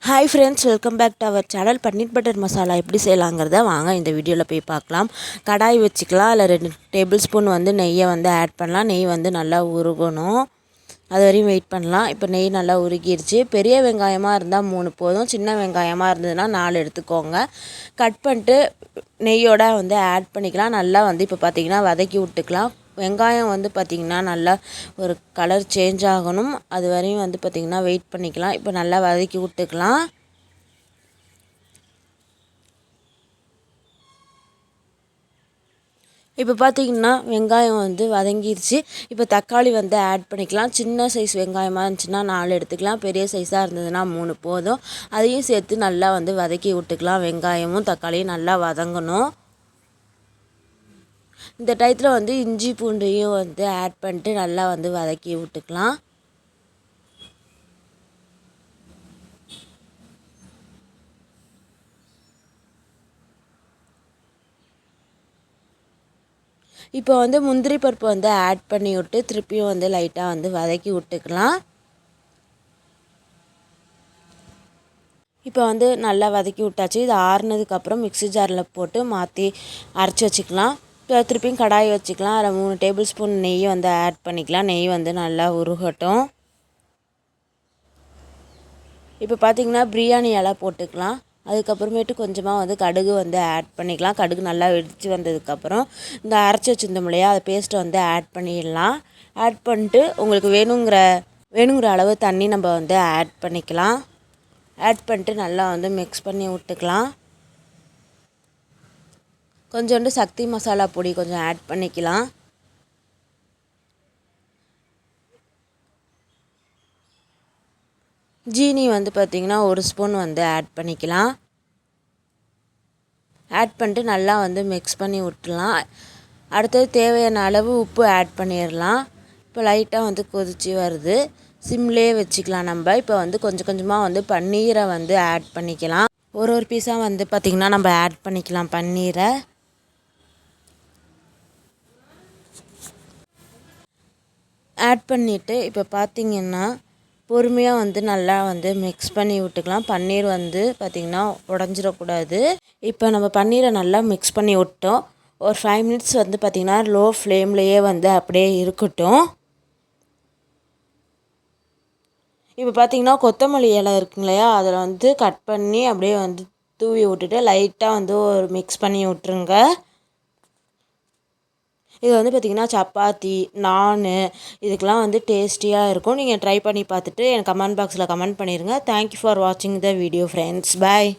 Hi friends, welcome back to our channel. Paneer butter masala எப்படி செய்யலாங்கிறத வாங்க இந்த வீடியோவில் போய் பார்க்கலாம். கடாய் வச்சுக்கலாம். அதில் 2 டேபிள் ஸ்பூன் நெய்யை ஆட் பண்ணலாம். நெய் நல்லா உருகணும், அது வரையும் வெயிட் பண்ணலாம். இப்போ நெய் நல்லா உருகிடுச்சு. பெரிய வெங்காயமாக இருந்தால் 3 போதும், சின்ன வெங்காயமாக இருந்ததுன்னா 4 எடுத்துக்கோங்க. கட் பண்ணிட்டு நெய்யோட ஆட் பண்ணிக்கலாம். நல்லா இப்போ பார்த்திங்கன்னா வதக்கி விட்டுக்கலாம். வெங்காயம் பார்த்திங்கன்னா நல்லா ஒரு கலர் சேஞ்ச் ஆகணும், அது வரையும் பார்த்திங்கன்னா வெயிட் பண்ணிக்கலாம். இப்போ நல்லா வதக்கி விட்டுக்கலாம். இப்போ பார்த்திங்கன்னா வெங்காயம் வதங்கிடுச்சு. இப்போ தக்காளி ஆட் பண்ணிக்கலாம். சின்ன சைஸ் வெங்காயமாக இருந்துச்சுன்னா 4 எடுத்துக்கலாம், பெரிய சைஸாக இருந்ததுன்னா 3 போதும். அதையும் சேர்த்து நல்லா வதக்கி விட்டுக்கலாம். வெங்காயமும் தக்காளியும் நல்லா வதங்கணும். இந்த டயத்தில் இஞ்சி பூண்டையும் ஆட் பண்ணிட்டு நல்லா வதக்கி விட்டுக்கலாம். இப்போ முந்திரி பருப்பு ஆட் பண்ணி விட்டு திருப்பியும் லைட்டாக வதக்கி விட்டுக்கலாம். இப்போ நல்லா வதக்கி விட்டாச்சு. இது ஆறுனதுக்கப்புறம் மிக்ஸி ஜாரில் போட்டு மாற்றி அரைச்சி வச்சுக்கலாம். இப்போ திருப்பியும் கடாயை வச்சுக்கலாம். அதில் 3 டேபிள் ஸ்பூன் நெய் ஆட் பண்ணிக்கலாம். நெய் நல்லா உருகட்டும். இப்போ பார்த்திங்கன்னா பிரியாணி இலை போட்டுக்கலாம். அதுக்கப்புறமேட்டு கொஞ்சமாக கடுகு ஆட் பண்ணிக்கலாம். கடுகு நல்லா வெடித்து வந்ததுக்கப்புறம் இந்த அரைச்சி வச்சுருந்தோம் இல்லையா, அதை பேஸ்ட்டை ஆட் பண்ணிடலாம். ஆட் பண்ணிட்டு உங்களுக்கு வேணுங்கிற அளவு தண்ணி நம்ம ஆட் பண்ணிக்கலாம். ஆட் பண்ணிட்டு நல்லா மிக்ஸ் பண்ணி விட்டுக்கலாம். கொஞ்சோண்டு சக்தி மசாலா பொடி கொஞ்சம் ஆட் பண்ணிக்கலாம். ஜீனி பார்த்திங்கன்னா 1 ஸ்பூன் ஆட் பண்ணிக்கலாம். ஆட் பண்ணிட்டு நல்லா மிக்ஸ் பண்ணி விட்டுலாம். அடுத்தது தேவையான அளவு உப்பு ஆட் பண்ணிடலாம். இப்போ லைட்டாக கொதிச்சு வருது, சிம்லேயே வச்சுக்கலாம். நம்ம இப்போ கொஞ்சம் கொஞ்சமாக பன்னீரை ஆட் பண்ணிக்கலாம். ஒரு பீஸாக பார்த்திங்கன்னா நம்ம ஆட் பண்ணிக்கலாம் பன்னீரை. ஆட் பண்ணிவிட்டு இப்போ பார்த்திங்கன்னா பொறுமையாக நல்லா மிக்ஸ் பண்ணி விட்டுக்கலாம். பன்னீர் பார்த்திங்கன்னா உடஞ்சிடக்கூடாது. இப்போ நம்ம பன்னீரை நல்லா மிக்ஸ் பண்ணி விட்டோம். ஒரு 5 மினிட்ஸ் பார்த்திங்கன்னா லோ ஃப்ளேம்லேயே அப்படியே இருக்கட்டும். இப்போ பார்த்திங்கன்னா கொத்தமல்லி இலை இருக்குங்க இல்லையா, அதில் கட் பண்ணி அப்படியே தூவி விட்டுட்டு லைட்டாக ஒரு மிக்ஸ் பண்ணி விட்டுருங்க. இது பார்த்திங்கன்னா சப்பாத்தி, நான் இதுக்கெலாம் டேஸ்டியாக இருக்கும். நீங்கள் ட்ரை பண்ணி பார்த்துட்டு எனக்கு கமெண்ட் பாக்ஸில் கமெண்ட் பண்ணிடுங்க. தேங்க்யூ ஃபார் வாட்சிங் த வீடியோ ஃப்ரெண்ட்ஸ். பாய்.